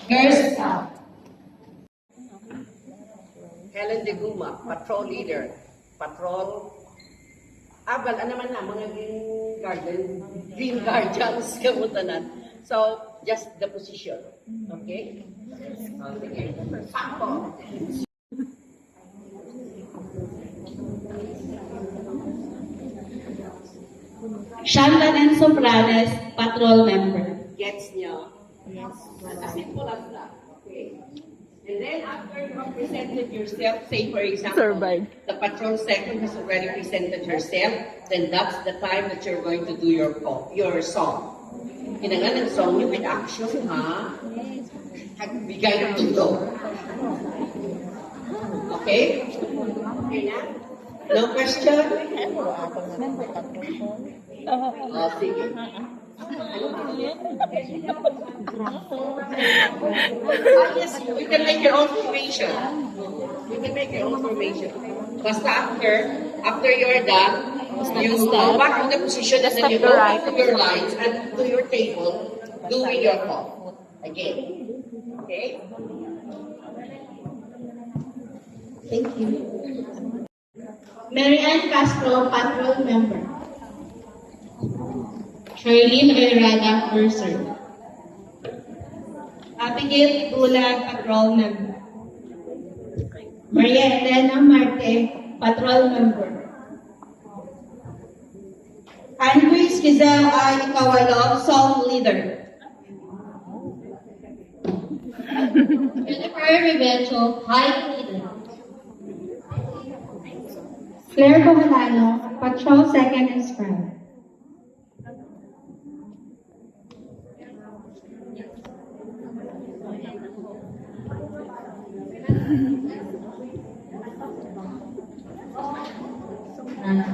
Girls Scout. Helen de Guma, patrol leader. Patrol. Abal, ano man na, mga green guardians, kamutanan. So, just the position. Okay? Sige. Sakto. Shanlan and Sopranes, patrol member. Gets niyo? Yes. As simple as that. Okay? And then after you have presented yourself, say for example, the patrol second has already presented herself, then that's the time that you're going to do your song. Kinangan ng song niyo with action, ha? Bigay ng tundo. Okay? Okay na? No question? Oh, sige. Yes, you can make your own formation. You can make your own formation. Basta after you're done, you go back to the position and then you go back to your lines and to your table, doing your call. Again. Okay? Thank you. Mary Ann Castro, patrol member. Charlene Ayrada, purser. Abigail Tula, patrol member. Maria Elena Marte, patrol member. Andres Giselle I. Kawalov, song leader. Jennifer Rivecho, high leader. Claire Bohalano, patrol second and scribe.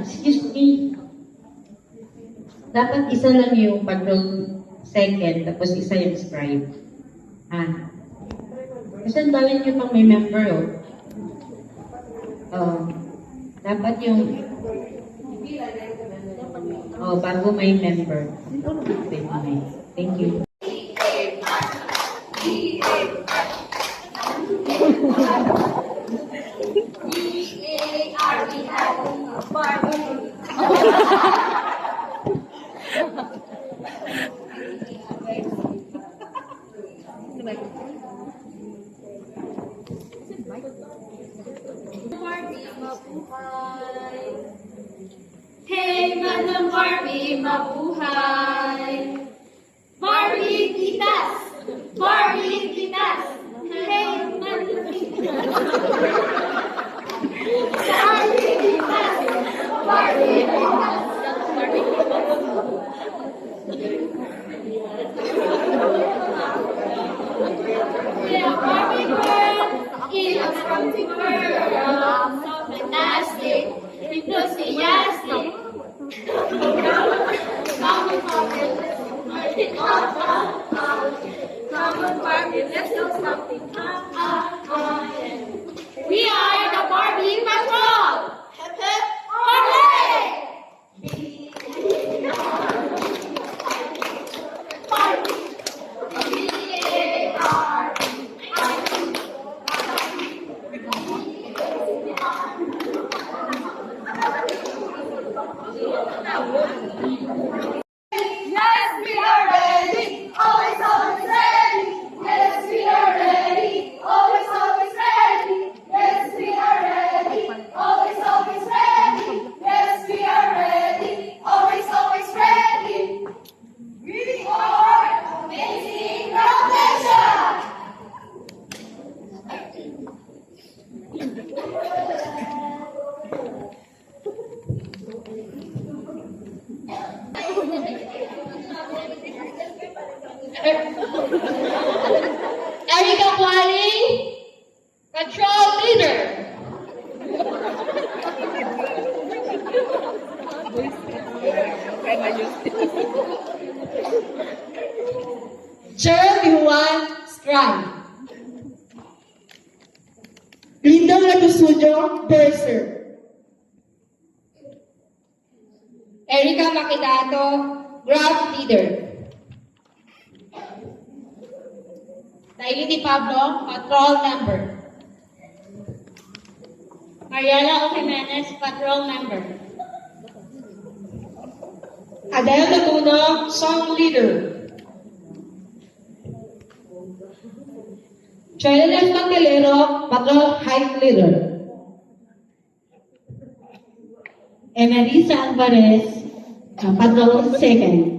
Excuse me. Dapat isa lang yung patrol second, tapos isa yung scribe. Kasi ang dami nyo pang may member, dapat yung bago may member. Thank you. Hey, Manang Barbie, mabuhay! Barbie, kitas! Barbie, kitas! Hey, Manang Barbie, kitas! Barbie, kitas! Yeah, Barbie girl is a something girl, so fantastic, enthusiastic. Come on, Barbie, let's do something. We are the Barbie Patrol! Hip hip, hooray! Barbie! Yes, we are ready. Always, always ready. Yes, we are ready. Always, always ready. Yes, we are ready. Always, always ready. Yes, we are ready. Always, always ready. We are Amazing Revolution. Erica Wally, patrol leader. Cheryl Yuan, scribe. Linda Lagusudio, purser. Erica Makidato, graph leader. Naili Di Pablo, patrol member. Mariela O. Jimenez, patrol member. Adele Laguna, song leader. Cheryl Mangalero, patrol height leader. Emerisa Alvarez, patrol second.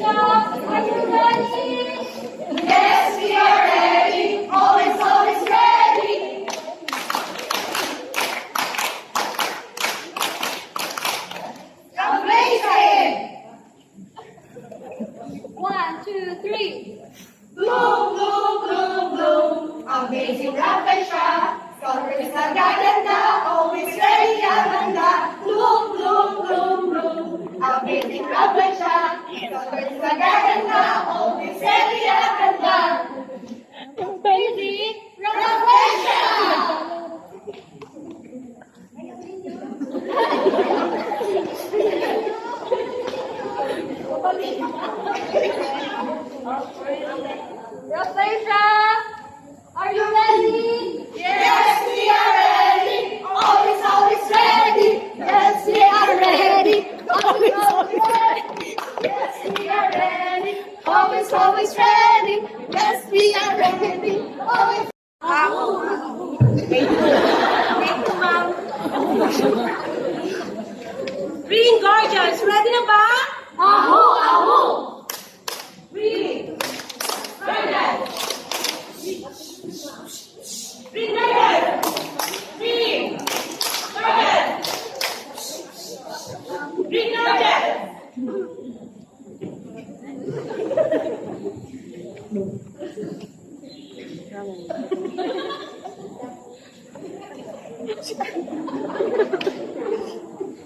Are you ready? Yes, we are ready. Always, always ready. Amazing! 1, 2, 3. Bloom, bloom, bloom, bloom. Amazing rapid shot. Colors na gaganda. Always ready ang handa. Bloom, bloom, bloom, bloom. Amazing rapid shot. Colors na gaganda. Always ready ang handa. Amazing rapid shot. Rafaela, are you ready? Yes, we are ready. Always, always ready. Yes, we are ready. Always, always ready. Yes, we are ready. Always, always ready. Yes, we are ready. Always. Green Guardians, ready na ba? Ahu, ahu. Green Guardians! Green Guardians! Green Guardians! Green Guardians!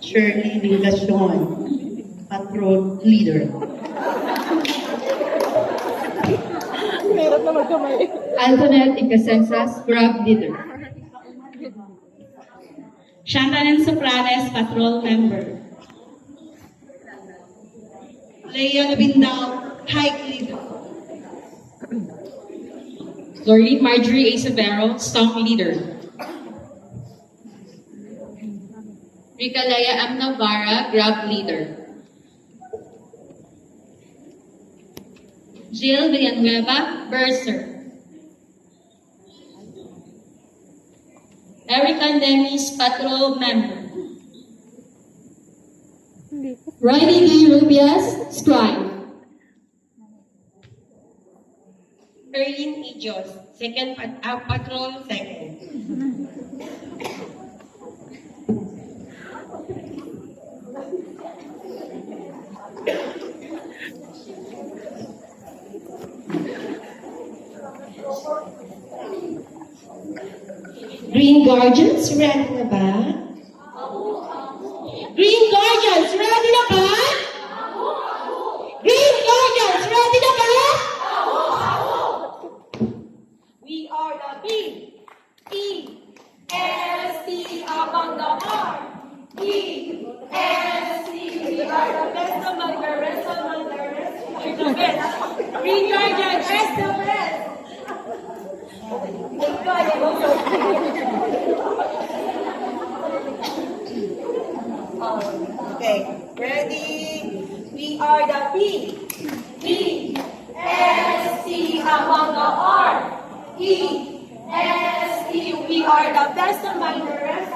Shirley Ligacion, patrol leader. Antoinette Icasensas, grab leader. Shantanen Sopranes, patrol member. Leia Nabindao, hike leader. Lori Marjorie A. Severo, song leader. Rika Leia M. Navarra, grab leader. Jill Villanueva, Burser. Eric Andemis, patrol member. Riley D. Rubias, scribe. Erlin Ijos, second patrol second. Green Guardians, ready na ba? Green Guardians, ready na ba? Green Guardians, ready na ba? We are the B, E, S, T, among the R, E, S, T, we are the best among the rest, among the rest, we are the best. Green Guardian, S the best. Okay, ready? We are the B, E, S, T, among the R, E, S, T, we are the best among the rest,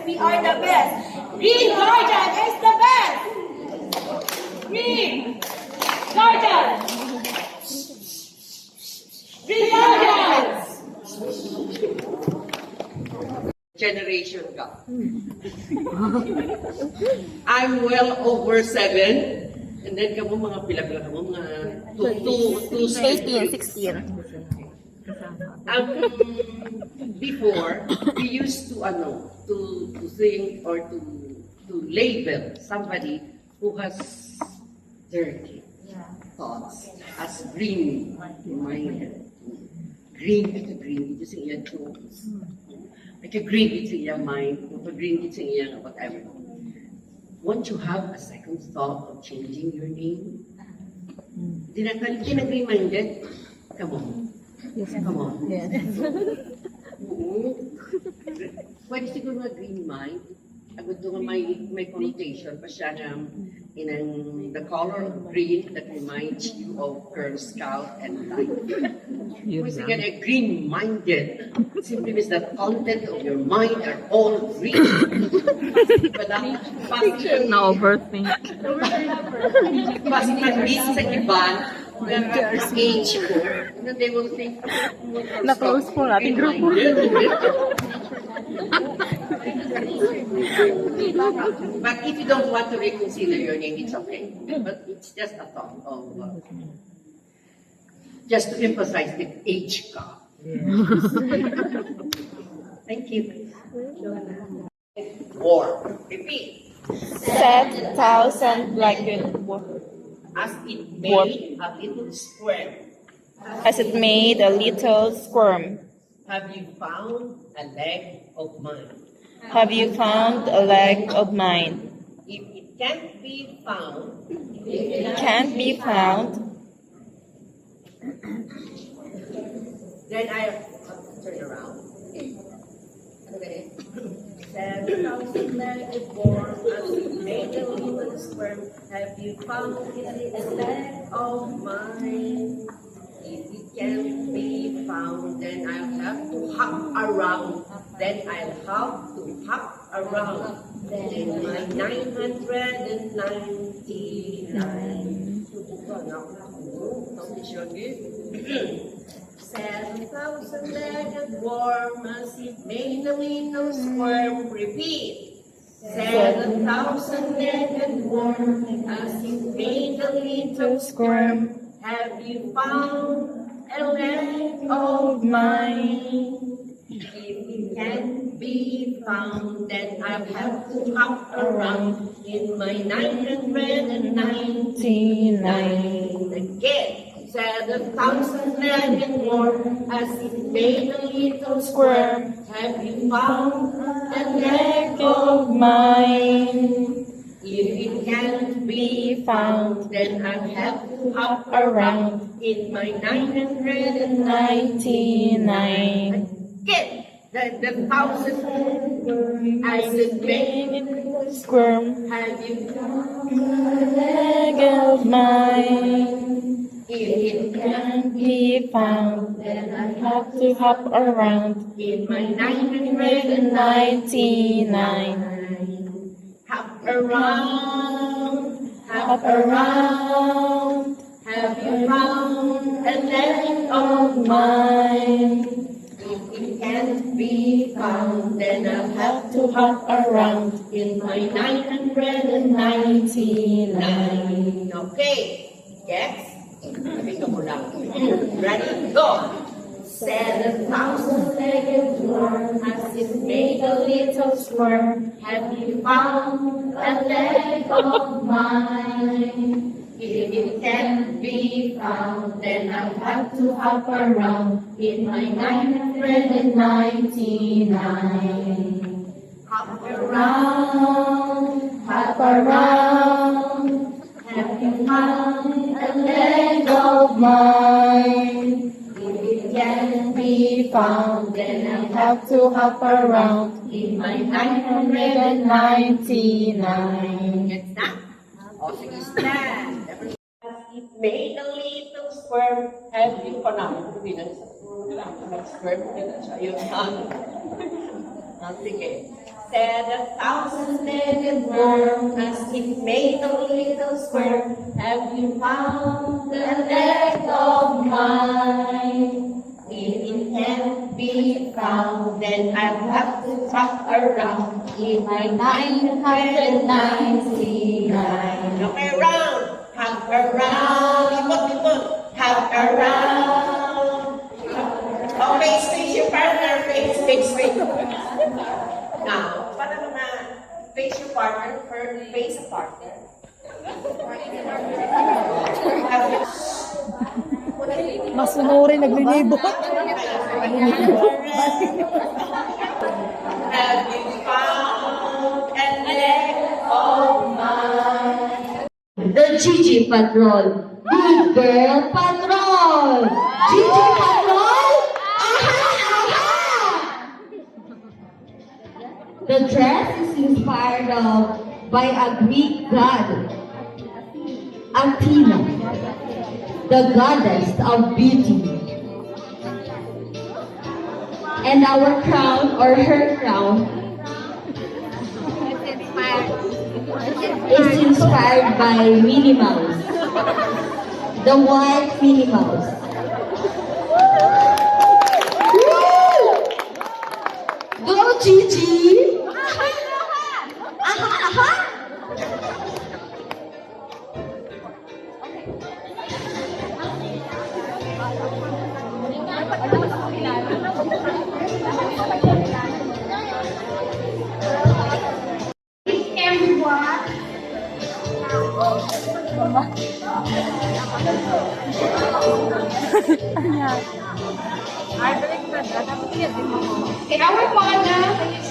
we are the best. Green Guardian is the best. Green Guardian. Green Guardians. Generation gap. I'm well over 7. And then kamo mga pila-pila kamo mga 16. Before we used to to sing or to to label somebody who has dirty thoughts as green-minded. Green ito sa iya to. Green ito sa iya mind, green ito sa iya whatever. Won't you have a second thought of changing your name? Hindi na green-minded? Come on. Yes. Come on. Yes. Oo. Pwede siguro nga green mind. Agad doon may connotation pa siya na the color of green that reminds you of Girl Scout and life. Kasi nga green-minded simply means that content of your mind are all green. Na-overthink. Kasi mag-read sa iba, age ko, they will think, Na-close po natin grupo. But if you don't want to reconsider your name, it's okay. But it's just a thought of, just to emphasize the age gap. Thank you. War. Repeat. 7,000 blanket As it made a little square, as it made a little squirm. have you found a leg of mine? Have you found a leg of mine? If it can't be found, Can't be found. then I'll turn around. Okay. 7,000 legged worm, as it made a little squirm, have you found a leg of mine? If it can't be found, then I'll have to hop around. Then I'll have to hop around. Then my 999. 7,000 legged worm, as it made a little squirm. Repeat. 7,000 legged worm, as it made a little squirm. Have you found a leg of mine? If it can't be found, then I'll have to hop around in my 999. Again. 7,000 legged worm, as it made a little squirm. Have you found a leg of mine? If it can't be found, then I'll have to hop around in my 999. Again. The 1,000 as it made Squirm. have you found A leg of mine. if it can't Be found. then I Have to hop around. in my 999. 99. Hop around, Hop around. have you found a leg Of of mine. If it can't be found, then I'll have To hop around. in my 999. Okay, yes? Sabi ko lang. Ready? Go! 7,000 legged worm, as it made a little squirm. Have you found a leg of mine? If it can't be found, then I'll have to hop around in my 999. Hop around, Hop around. have you found a leg Of mine. If it can't Be found. then I'll Have to hop around. in my 999. Gets that? O, sige, stand. It made a little squirm. Have you pa na? Hindi na squirm. Hindi na siya. Yun lang. Sige. 7,000 legged worm, as it made a little squirm. Have you found the leg of mine? If it can't be found, then I'll have to hop around in my 999. Look around, hop around, libot, hop around. Okay, face your partner, face. Now, para naman, Face your partner, face a partner. Masunurin, naglilibot. Have you found an egg of mine? The Gigi Patrol. Good Girl Patrol. Gigi Patrol. Aha, aha. The dress is inspired by a Greek god, Athena, the goddess of beauty. And our crown, or her crown, is inspired by Minnie Mouse, the white Minnie Mouse. Woo! Go Gigi! Aha, aha! Everyone. Okay, our model is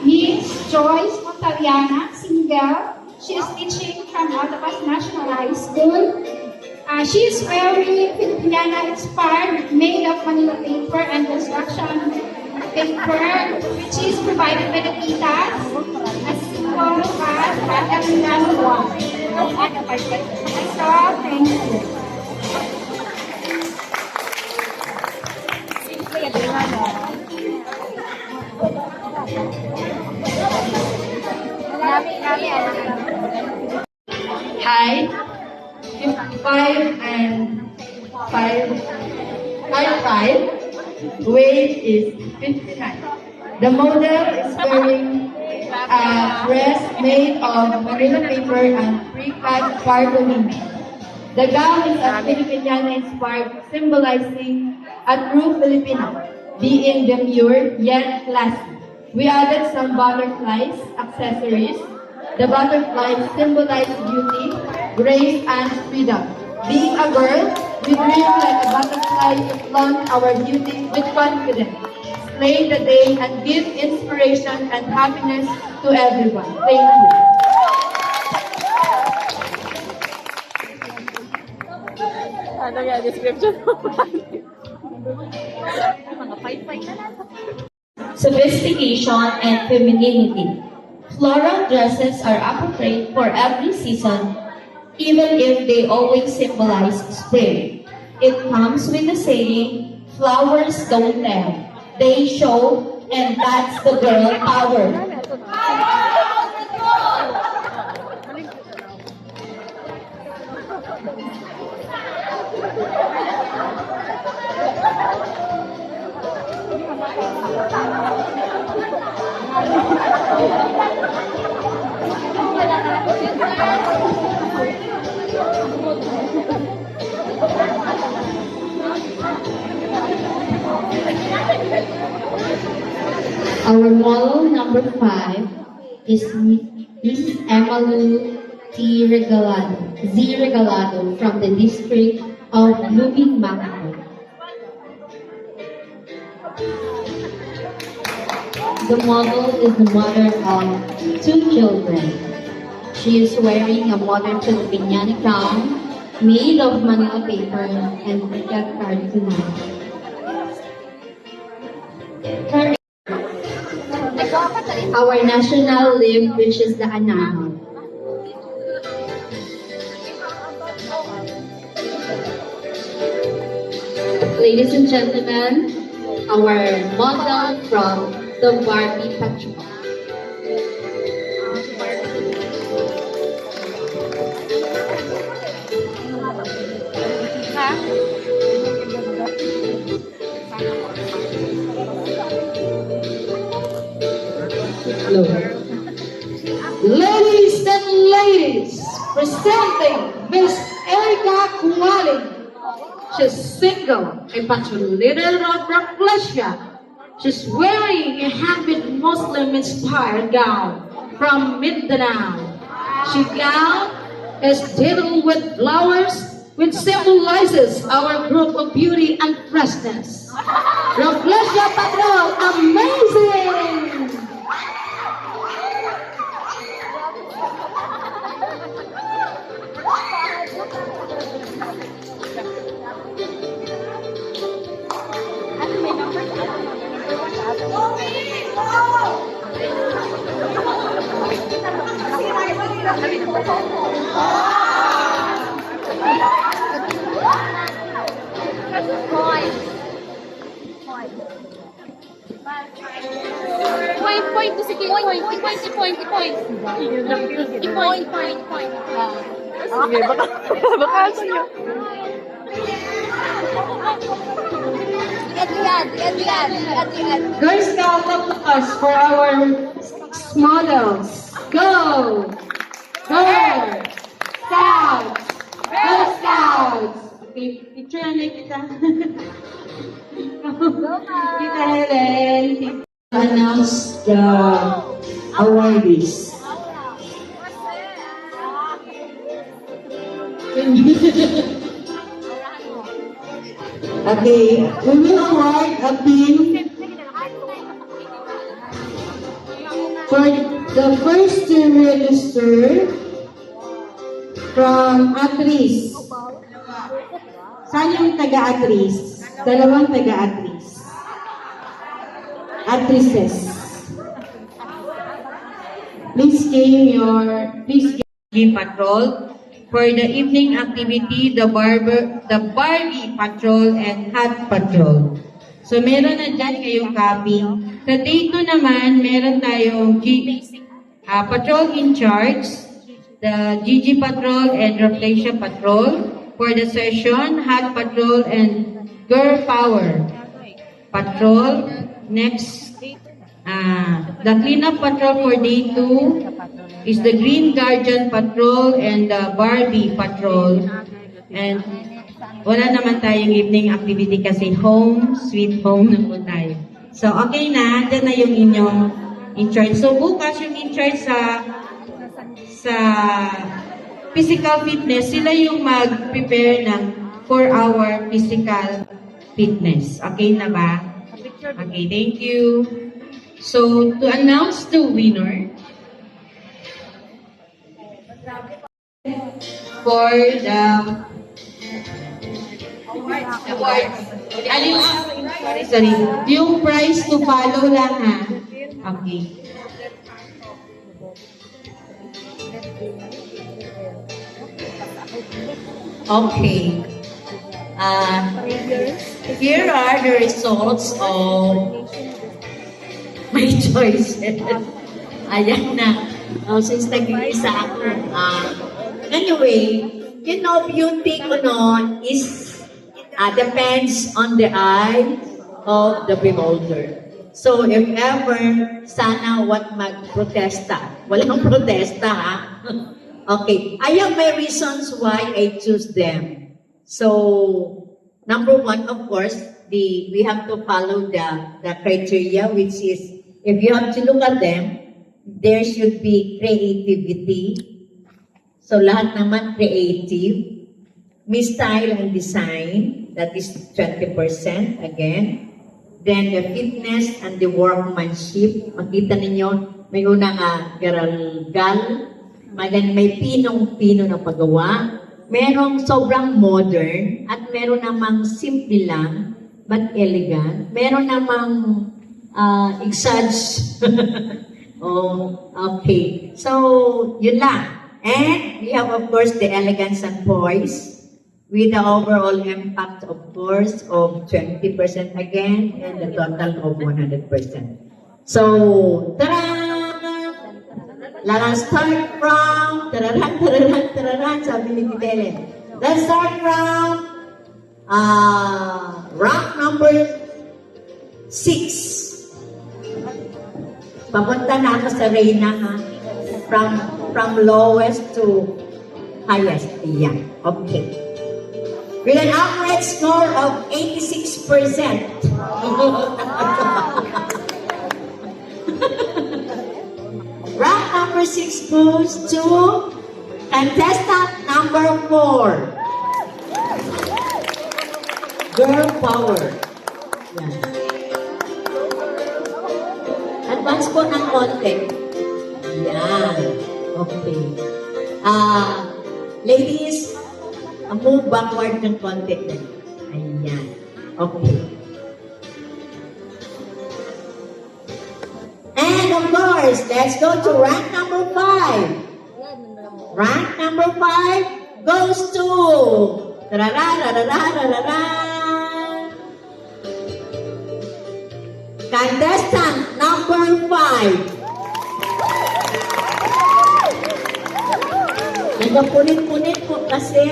Miss Joyce Montaliana, single. She is teaching from Altabas National High School. She is wearing Filipina inspired, made of Manila paper and construction paper, which is provided by the titas, as simple as Batang one. So, thank you. Height 55 and 5'5". Weight is 59. The model is wearing a dress made of Manila paper and pre-cut cartolina. The gown is a Filipiniana inspired, symbolizing a true Filipino, being demure yet classy. We added some butterflies accessories. The butterflies symbolize beauty, grace, and freedom. Being a girl, we dream like a butterfly to flaunt our beauty with confidence, slay the day, and give inspiration and happiness to everyone. Thank you. Ano nga, description mo ba? Mga pay-pay na lang. Sophistication and femininity. Floral dresses are appropriate for every season, even if they always symbolize spring. It comes with the saying, flowers don't tell, they show, and that's the girl power. Our model number 5 is Mrs. Emalu T. Regalado, Z. Regalado from the district of Lubing, Macau. The model is the mother of 2 children. She is wearing a modern Filipiniana gown made of Manila paper and picket cartolina. Our national leaf, which is the anahaw. Ladies and gentlemen, our model from the Barbie Patrol. Hello. Ladies and ladies, presenting Miss Erica Kualing. She's single, a patrolleader of Rafflesia. She's wearing a handmade Muslim-inspired gown from Mindanao. Sigaw is titled with flowers, which symbolizes our group of beauty and freshness. Reflection Patrol, amazing! Point, sige, point. Sige, baka sa'yo. Girl Scout of the us for our models. Go! Girl Scouts! Girl Scouts! Okay, picture na kita. Kita Helen. Announce the awardees. Okay, we will award a pin for the first to register from Atris. Saan yung taga-Atris? Dalawang taga-Atris. Atrices. Please give patrol. For the evening activity, the Barbie Patrol and Hat Patrol. So meron na dyan kayong copy. Sa day 2 naman, meron tayong Patrol in Charge, the GG Patrol and Reflection Patrol. For the session, Hat Patrol and Girl Power Patrol. Next, the Cleanup Patrol for day 2 is the Green Guardian Patrol and the Barbie Patrol. And wala naman tayong evening activity kasi home, sweet home na po tayo. So, okay na. Dyan na yung inyong in-charge. So, bukas yung in-charge sa physical fitness, sila yung mag-prepare ng 4-hour physical fitness. Okay na ba? Okay, thank you. So, to announce the winner for the award. Sorry, yung prize to follow lang ha. Okay. Okay. Here are the results of my choices. Ayan na. Since nag-iisa ako. Anyway, you know, beauty ko no is depends on the eye of the beholder. So, if ever, sana wag mag-protesta. Walang protesta, ha? Okay. I have my reasons why I choose them. So, number one, of course, we have to follow the criteria, which is, if you have to look at them, there should be creativity. So, lahat naman creative. May style and design, that is 20% again. Then, the fitness and the workmanship. Makita ninyo, may unang garalgal. May pinong-pino na paggawa. Merong sobrang modern at meron namang simple lang but elegant. Meron namang exage. Oh, okay. So, yun lang. And we have, of course, the elegance and poise with the overall impact, of course, of 20% again and the total of 100%. So, ta-da! Let's start from tararan, sabi ni Titelen. Let's start from rank number 6. Papunta na ako sa Reyna, ha? From lowest to highest. Yeah, okay. With an average score of 86%. Rank number 6 goes to contestant number 4. Girl power. Yan. Advance po ng konti. Yan. Okay. Ladies, move backward ng konti din. Ayan. Okay. And of course, let's go to rank number 5. Rank number 5 goes to contestant number 5. Nagpapunit-punit po kasi.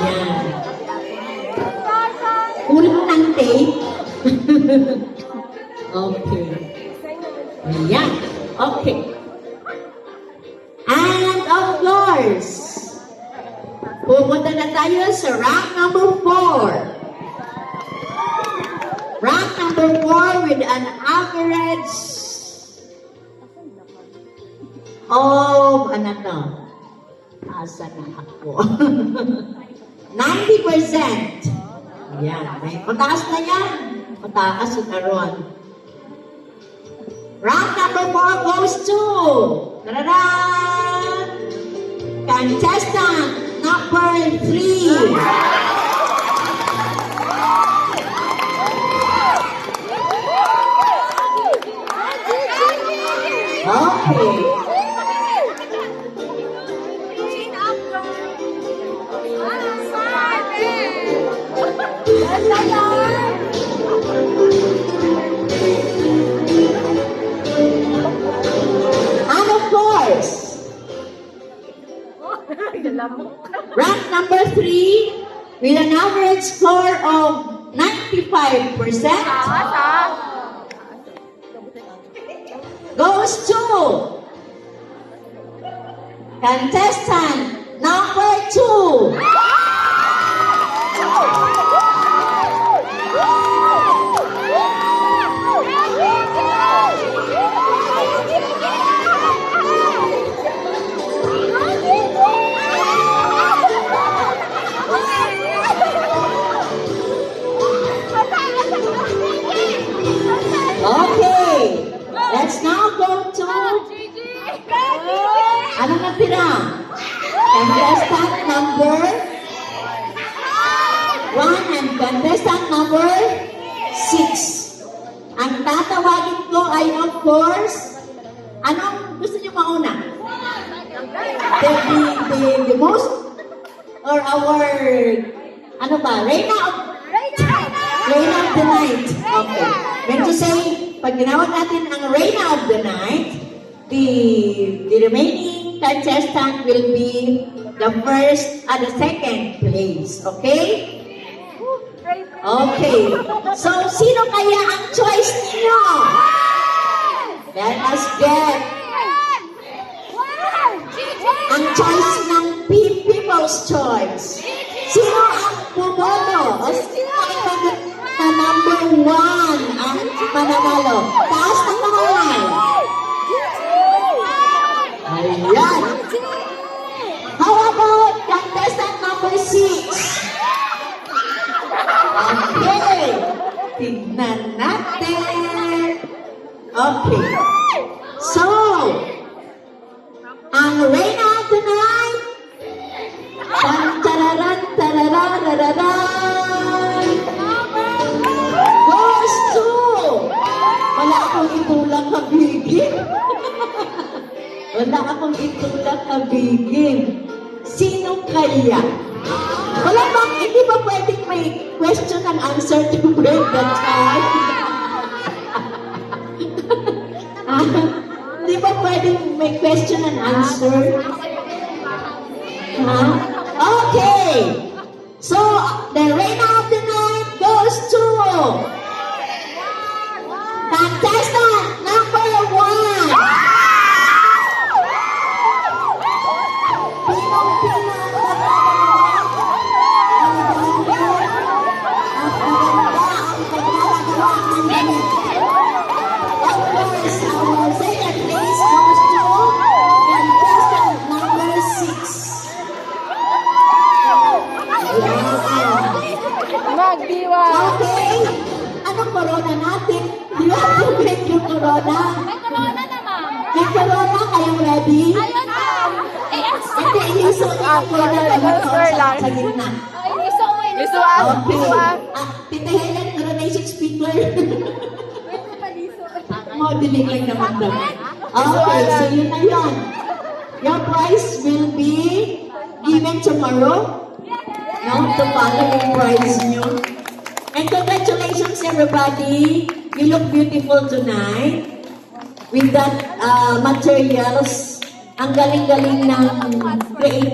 Ayan. Kulang ng tape. Okay. Ayan. Okay. And of course, pupunta na tayo sa rank number 4. Rank number 4 with an average of, ano to? Asa na ako? 90%. Yan. Mataas na yan. Mataas yung karon. Rank number 4 goes to contestant number 3. Okay. And of course, rank number 3 with an average score of 95% goes to contestant number 2. Okay, let's now go to ano na tira? Contestant number 1 and contestant number 6. Ang tatawagin ko ay of course, anong gusto niyo mauna? The most or our ano ba? Reina of the night. Okay. Meant to say, pag ginawag natin ang Reina of the night, the remaining contestant will be the first and the second place. Okay? Okay. So, sino kaya ang choice niyo? Let us get ang choice ng people's choice. Sino ang bumoto? O sino ang number 1 ang mananalo? Taas ng kamay. Ayan. How about contestant number 6? Okay. Tignan natin. Okay. So, ang Reina of the Night, tararan, tarararararan, goes to, wala akong itulak kabigin. Wala akong itulak kabigin. Sino kaya? Wala bang, hindi ba pwedeng may question and answer to break the tie? Hindi ba pwedeng may question and answer? Huh? Okay. So, the Reina of the Night goes to contestant number 1. Of course, our second place everybody? Ayun na! Hindi, iliso niyo yung corner na magkausap sa gitna. Okay. Tita Helen, coronation speaker. Modeling lang naman daw. Okay, so yun na yun. Your prize will be given tomorrow. No, to follow yung prize nyo. And congratulations everybody. You look beautiful tonight. With that materials. Ang galing-galing ng creative.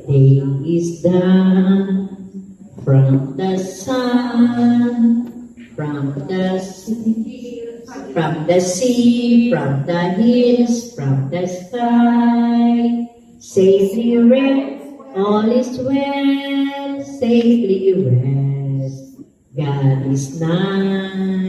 Day is done from the sun, from the sea, from the hills, from the sky. Safely rest, all is well, safely rest. God is nigh.